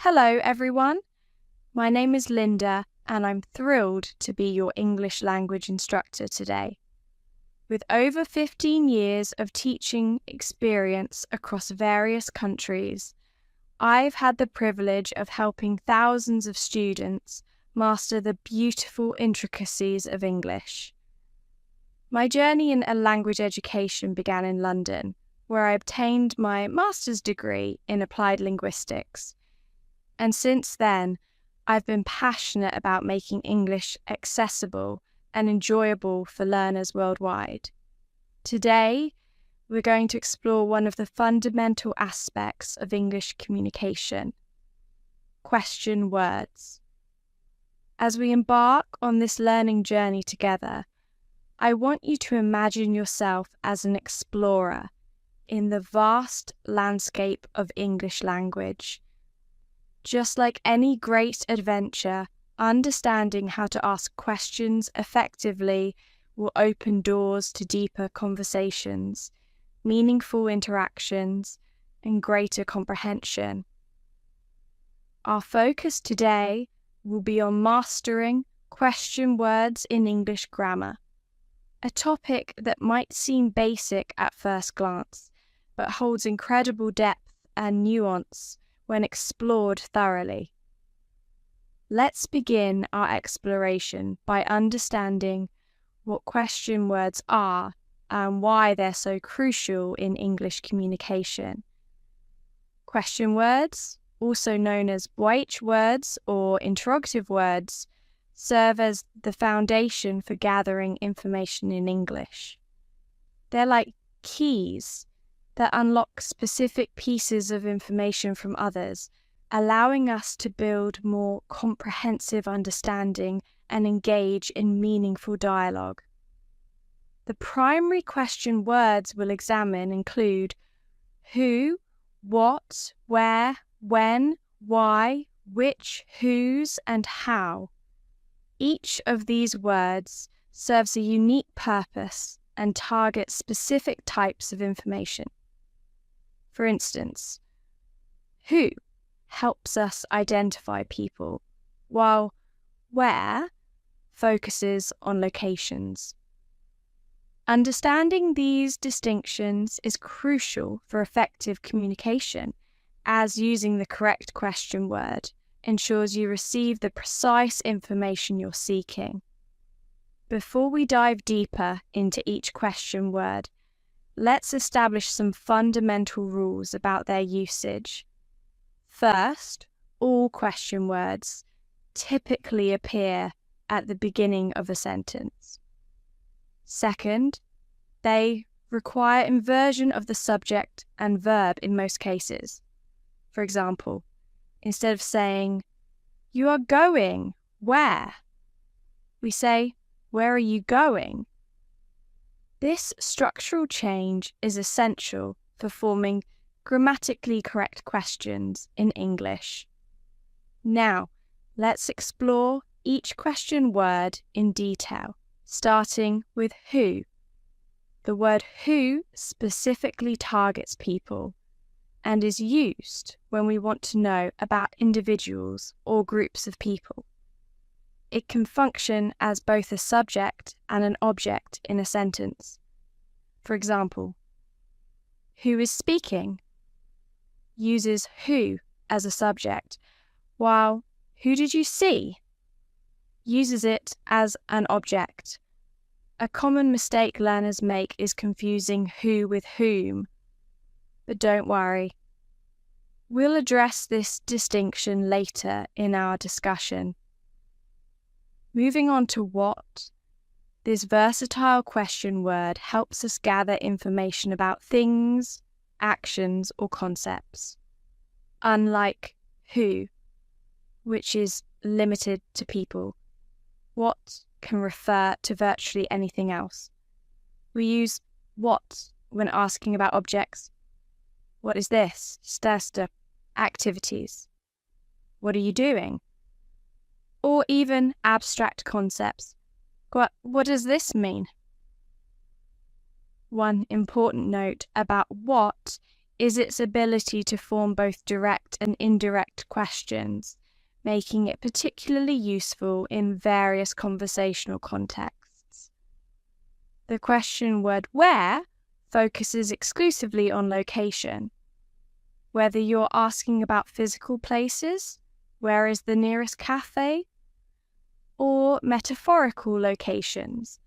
Hello everyone, my name is Linda and I'm thrilled to be your English language instructor today. With over 15 years of teaching experience across various countries, I've had the privilege of helping thousands of students master the beautiful intricacies of English. My journey in language education began in London, where I obtained my master's degree in applied linguistics. And since then, I've been passionate about making English accessible and enjoyable for learners worldwide. Today, we're going to explore one of the fundamental aspects of English communication: question words. As we embark on this learning journey together, I want you to imagine yourself as an explorer in the vast landscape of English language. Just like any great adventure, understanding how to ask questions effectively will open doors to deeper conversations, meaningful interactions, and greater comprehension. Our focus today will be on mastering question words in English grammar, a topic that might seem basic at first glance, but holds incredible depth and nuance when explored thoroughly. Let's begin our exploration by understanding what question words are and why they're so crucial in English communication. Question words, also known as WH words or interrogative words, serve as the foundation for gathering information in English. They're like keys that unlock specific pieces of information from others, allowing us to build more comprehensive understanding and engage in meaningful dialogue. The primary question words we'll examine include who, what, where, when, why, which, whose, and how. Each of these words serves a unique purpose and targets specific types of information. For instance, who helps us identify people, while where focuses on locations. Understanding these distinctions is crucial for effective communication, as using the correct question word ensures you receive the precise information you're seeking. Before we dive deeper into each question word, let's establish some fundamental rules about their usage. First, all question words typically appear at the beginning of a sentence. Second, they require inversion of the subject and verb in most cases. For example, instead of saying, "You are going, where?" we say, "Where are you going?" This structural change is essential for forming grammatically correct questions in English. Now, let's explore each question word in detail, starting with who. The word who specifically targets people and is used when we want to know about individuals or groups of people. It can function as both a subject and an object in a sentence. For example, who is speaking uses who as a subject, while who did you see uses it as an object. A common mistake learners make is confusing who with whom, but don't worry. We'll address this distinction later in our discussion. Moving on to what, this versatile question word helps us gather information about things, actions, or concepts. Unlike who, which is limited to people, what can refer to virtually anything else. We use what when asking about objects. What is this? Största activities. What are you doing? Or even abstract concepts. What does this mean? One important note about what is its ability to form both direct and indirect questions, making it particularly useful in various conversational contexts. The question word where focuses exclusively on location. Whether you're asking about physical places, where is the nearest cafe, or metaphorical locations.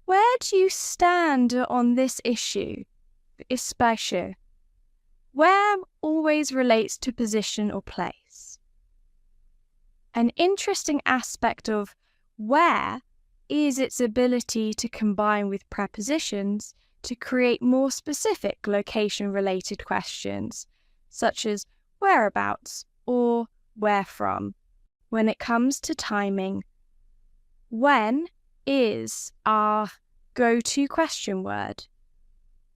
Where do you stand on this issue? Especially, where always relates to position or place. An interesting aspect of where is its ability to combine with prepositions to create more specific location-related questions, such as whereabouts or where from. When it comes to timing, when is our go-to question word.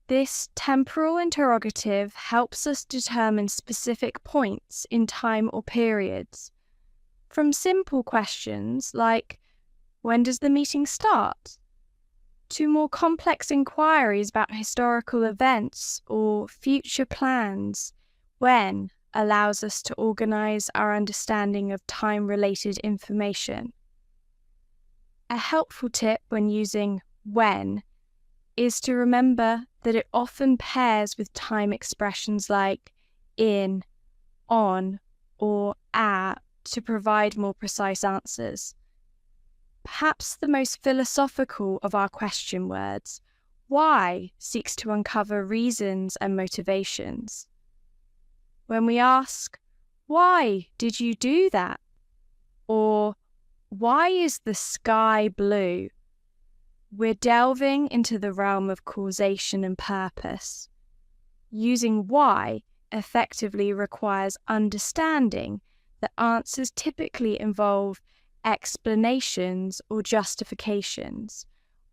This temporal interrogative helps us determine specific points in time or periods. From simple questions like, when does the meeting start? To more complex inquiries about historical events or future plans, when allows us to organize our understanding of time-related information. A helpful tip when using when is to remember that it often pairs with time expressions like in, on, or at to provide more precise answers. Perhaps the most philosophical of our question words, why seeks to uncover reasons and motivations. When we ask, why did you do that? Or why is the sky blue? We're delving into the realm of causation and purpose. Using why effectively requires understanding that answers typically involve explanations or justifications,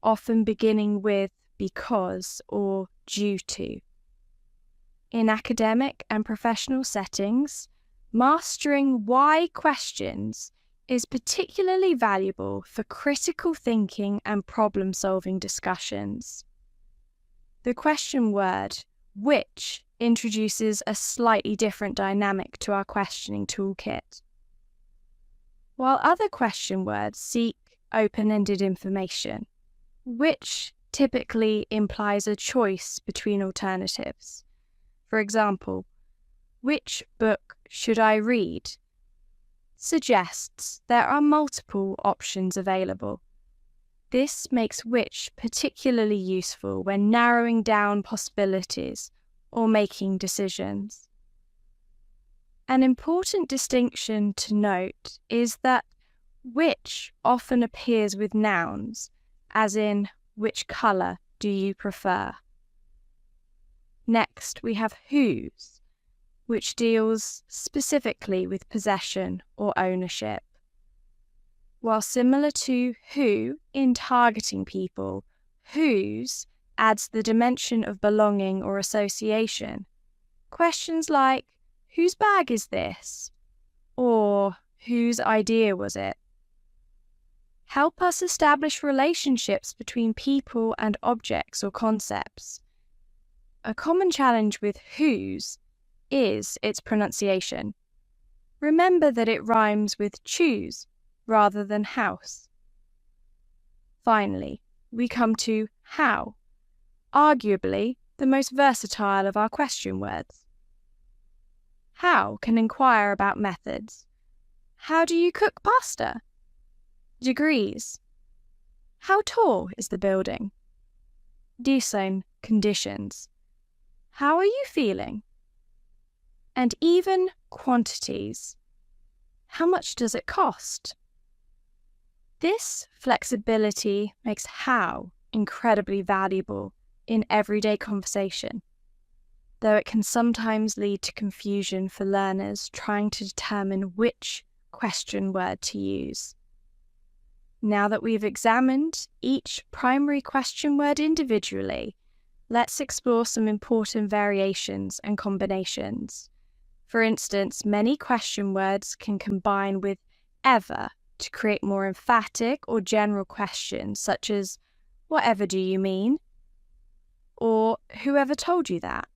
often beginning with because or due to. In academic and professional settings, mastering why questions is particularly valuable for critical thinking and problem-solving discussions. The question word which introduces a slightly different dynamic to our questioning toolkit. While other question words seek open-ended information, which typically implies a choice between alternatives. For example, which book should I read? Suggests there are multiple options available. This makes which particularly useful when narrowing down possibilities or making decisions. An important distinction to note is that which often appears with nouns, as in which colour do you prefer? Next, we have whose, which deals specifically with possession or ownership. While similar to who in targeting people, whose adds the dimension of belonging or association. Questions like, whose bag is this? Or whose idea was it? Help us establish relationships between people and objects or concepts. A common challenge with whose is its pronunciation. Remember that it rhymes with choose rather than house. Finally, we come to how, arguably the most versatile of our question words. How can inquire about methods. How do you cook pasta? Degrees. How tall is the building? Design conditions. How are you feeling? And even quantities. How much does it cost? This flexibility makes how incredibly valuable in everyday conversation, though it can sometimes lead to confusion for learners trying to determine which question word to use. Now that we've examined each primary question word individually, let's explore some important variations and combinations. For instance, many question words can combine with ever to create more emphatic or general questions such as, whatever do you mean? Or whoever told you that?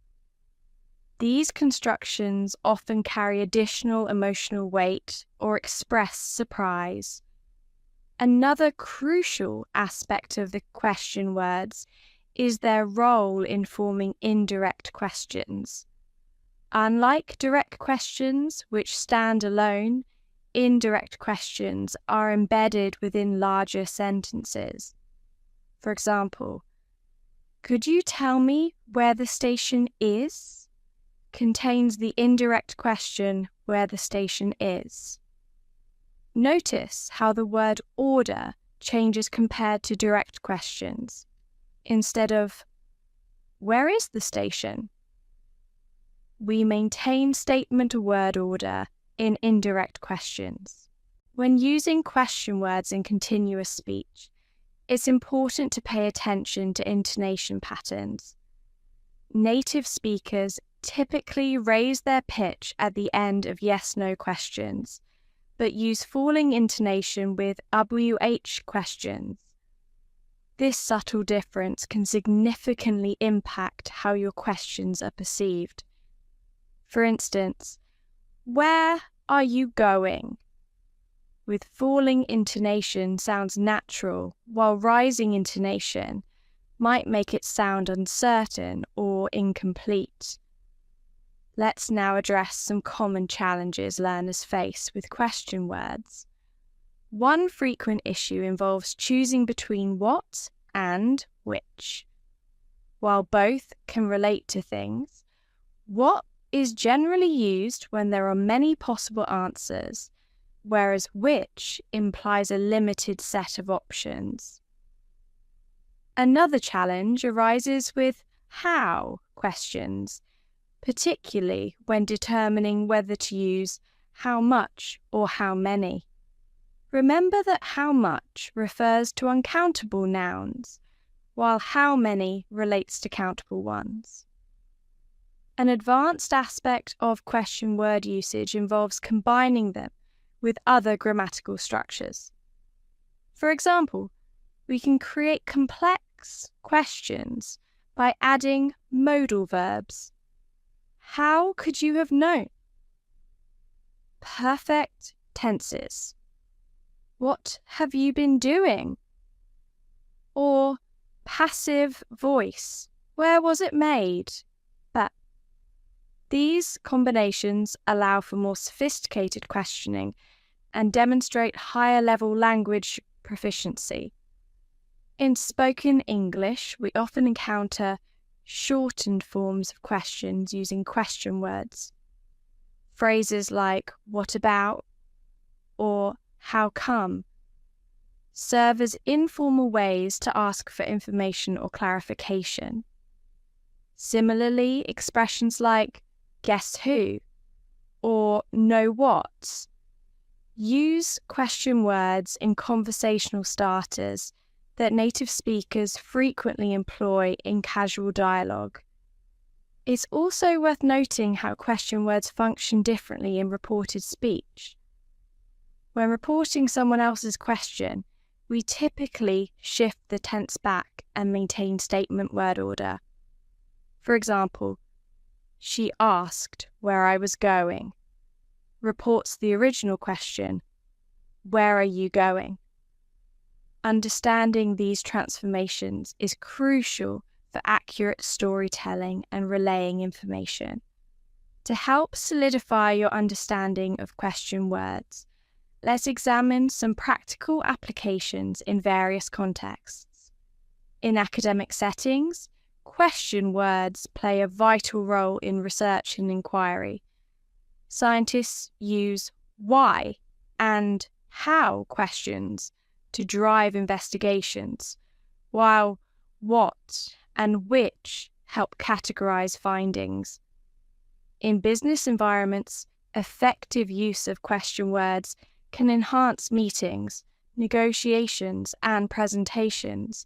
These constructions often carry additional emotional weight or express surprise. Another crucial aspect of the question words is their role in forming indirect questions. Unlike direct questions, which stand alone, indirect questions are embedded within larger sentences. For example, could you tell me where the station is? Contains the indirect question where the station is. Notice how the word order changes compared to direct questions. Instead of, where is the station? We maintain statement or word order in indirect questions. When using question words in continuous speech, it's important to pay attention to intonation patterns. Native speakers typically raise their pitch at the end of yes-no questions, but use falling intonation with WH questions. This subtle difference can significantly impact how your questions are perceived. For instance, where are you going? With falling intonation sounds natural, while rising intonation might make it sound uncertain or incomplete. Let's now address some common challenges learners face with question words. One frequent issue involves choosing between what and which. While both can relate to things, what is generally used when there are many possible answers, whereas which implies a limited set of options. Another challenge arises with how questions, particularly when determining whether to use how much or how many. Remember that how much refers to uncountable nouns, while how many relates to countable ones. An advanced aspect of question word usage involves combining them with other grammatical structures. For example, we can create complex questions by adding modal verbs. How could you have known? Perfect tenses. What have you been doing? Or passive voice. Where was it made? But these combinations allow for more sophisticated questioning and demonstrate higher level language proficiency. In spoken English, we often encounter shortened forms of questions using question words. Phrases like what about or how come serve as informal ways to ask for information or clarification. Similarly, expressions like guess who or know what use question words in conversational starters that native speakers frequently employ in casual dialogue. It's also worth noting how question words function differently in reported speech. When reporting someone else's question, we typically shift the tense back and maintain statement word order. For example, she asked where I was going, reports the original question, where are you going? Understanding these transformations is crucial for accurate storytelling and relaying information. To help solidify your understanding of question words, let's examine some practical applications in various contexts. In academic settings, question words play a vital role in research and inquiry. Scientists use why and how questions to drive investigations, while what and which help categorize findings. In business environments, effective use of question words can enhance meetings, negotiations, and presentations.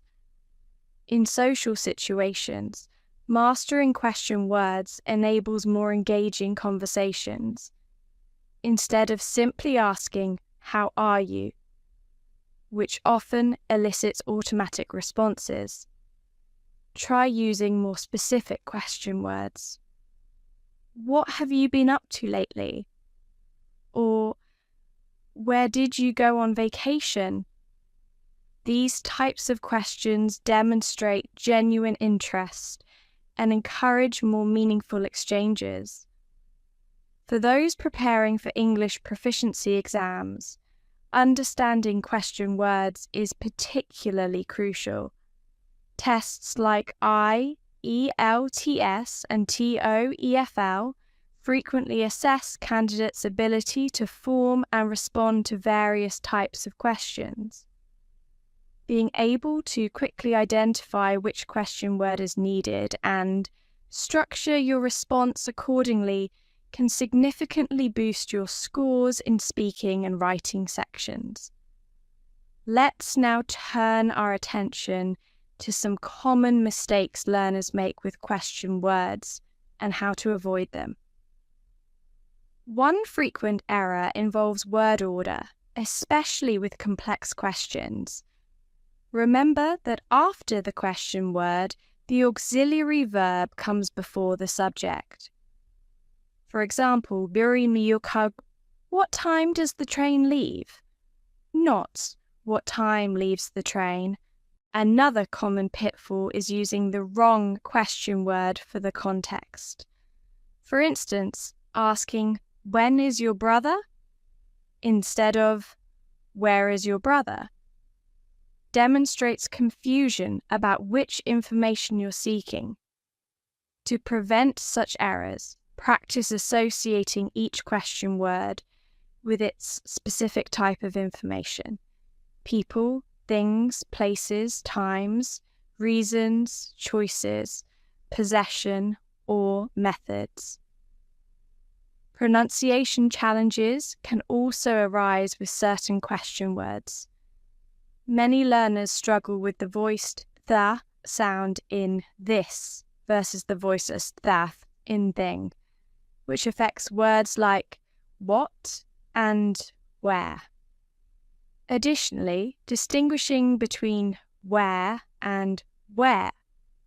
In social situations, mastering question words enables more engaging conversations. Instead of simply asking, "How are you?" which often elicits automatic responses, try using more specific question words. what have you been up to lately? Or where did you go on vacation? These types of questions demonstrate genuine interest and encourage more meaningful exchanges. For those preparing for English proficiency exams, understanding question words is particularly crucial. Tests like IELTS and TOEFL frequently assess candidates' ability to form and respond to various types of questions. Being able to quickly identify which question word is needed and structure your response accordingly can significantly boost your scores in speaking and writing sections. Let's now turn our attention to some common mistakes learners make with question words and how to avoid them. One frequent error involves word order, especially with complex questions. Remember that after the question word, the auxiliary verb comes before the subject. For example, what time does the train leave? Not what time leaves the train. Another common pitfall is using the wrong question word for the context. For instance, asking, "When is your brother?" instead of, "Where is your brother?" demonstrates confusion about which information you're seeking. To prevent such errors, practice associating each question word with its specific type of information: people, things, places, times, reasons, choices, possession, or methods. Pronunciation challenges can also arise with certain question words. Many learners struggle with the voiced th sound in this versus the voiceless th in thing, which affects words like what and where. Additionally, distinguishing between where and where,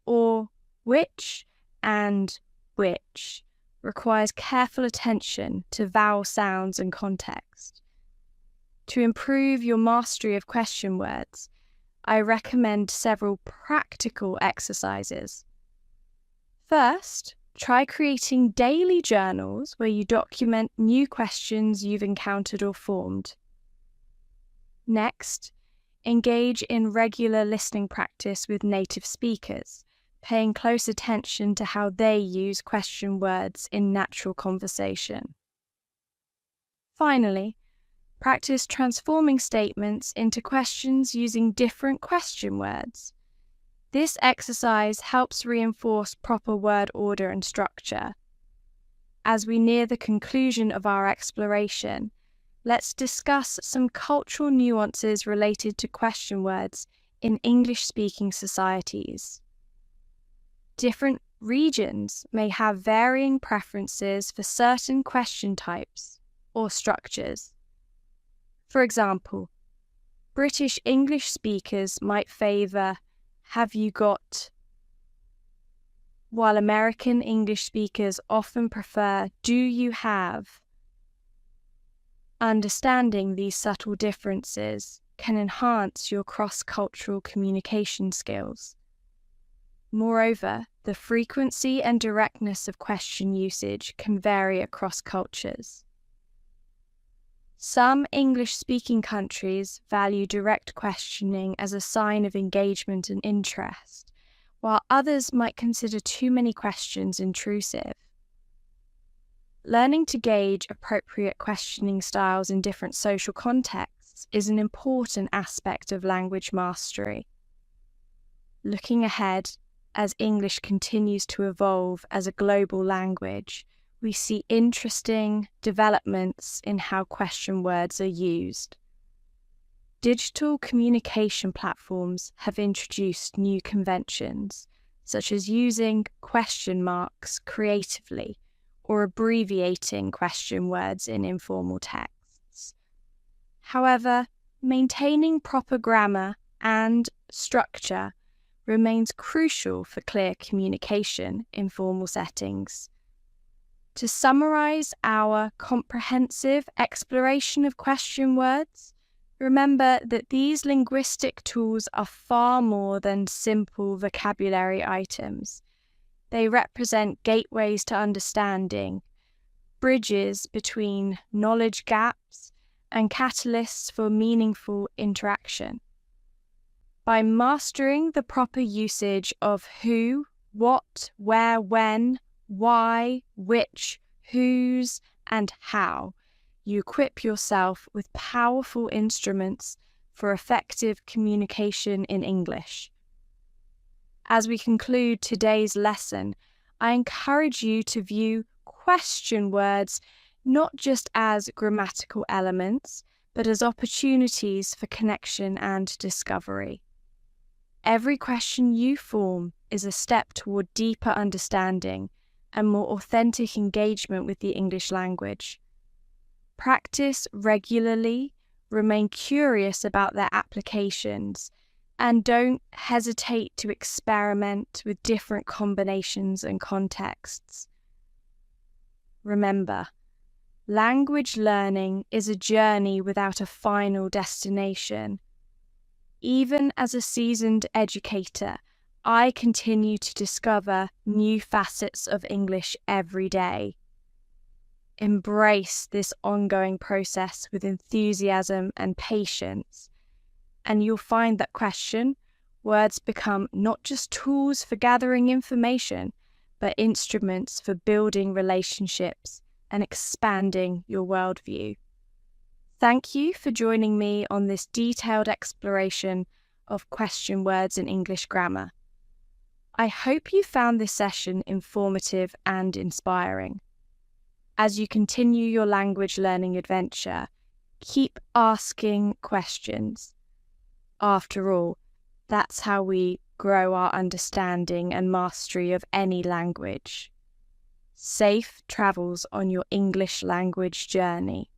or which and which, requires careful attention to vowel sounds and context. To improve your mastery of question words, I recommend several practical exercises. First, try creating daily journals where you document new questions you've encountered or formed. Next, engage in regular listening practice with native speakers, paying close attention to how they use question words in natural conversation. Finally, practice transforming statements into questions using different question words. This exercise helps reinforce proper word order and structure. As we near the conclusion of our exploration, let's discuss some cultural nuances related to question words in English-speaking societies. Different regions may have varying preferences for certain question types or structures. For example, British English speakers might favour "have you got," while American English speakers often prefer "do you have." Understanding these subtle differences can enhance your cross-cultural communication skills. Moreover, the frequency and directness of question usage can vary across cultures. Some English-speaking countries value direct questioning as a sign of engagement and interest, while others might consider too many questions intrusive. Learning to gauge appropriate questioning styles in different social contexts is an important aspect of language mastery. Looking ahead, as English continues to evolve as a global language, we see interesting developments in how question words are used. Digital communication platforms have introduced new conventions, such as using question marks creatively or abbreviating question words in informal texts. However, maintaining proper grammar and structure remains crucial for clear communication in formal settings. To summarize our comprehensive exploration of question words, remember that these linguistic tools are far more than simple vocabulary items. They represent gateways to understanding, bridges between knowledge gaps, and catalysts for meaningful interaction. By mastering the proper usage of who, what, where, when, why, which, whose, and how, you equip yourself with powerful instruments for effective communication in English. As we conclude today's lesson, I encourage you to view question words not just as grammatical elements, but as opportunities for connection and discovery. Every question you form is a step toward deeper understanding and more authentic engagement with the English language. Practice regularly, remain curious about their applications, and don't hesitate to experiment with different combinations and contexts. Remember, language learning is a journey without a final destination. Even as a seasoned educator, I continue to discover new facets of English every day. Embrace this ongoing process with enthusiasm and patience, and you'll find that question words become not just tools for gathering information, but instruments for building relationships and expanding your worldview. Thank you for joining me on this detailed exploration of question words in English grammar. I hope you found this session informative and inspiring. As you continue your language learning adventure, keep asking questions. After all, that's how we grow our understanding and mastery of any language. Safe travels on your English language journey.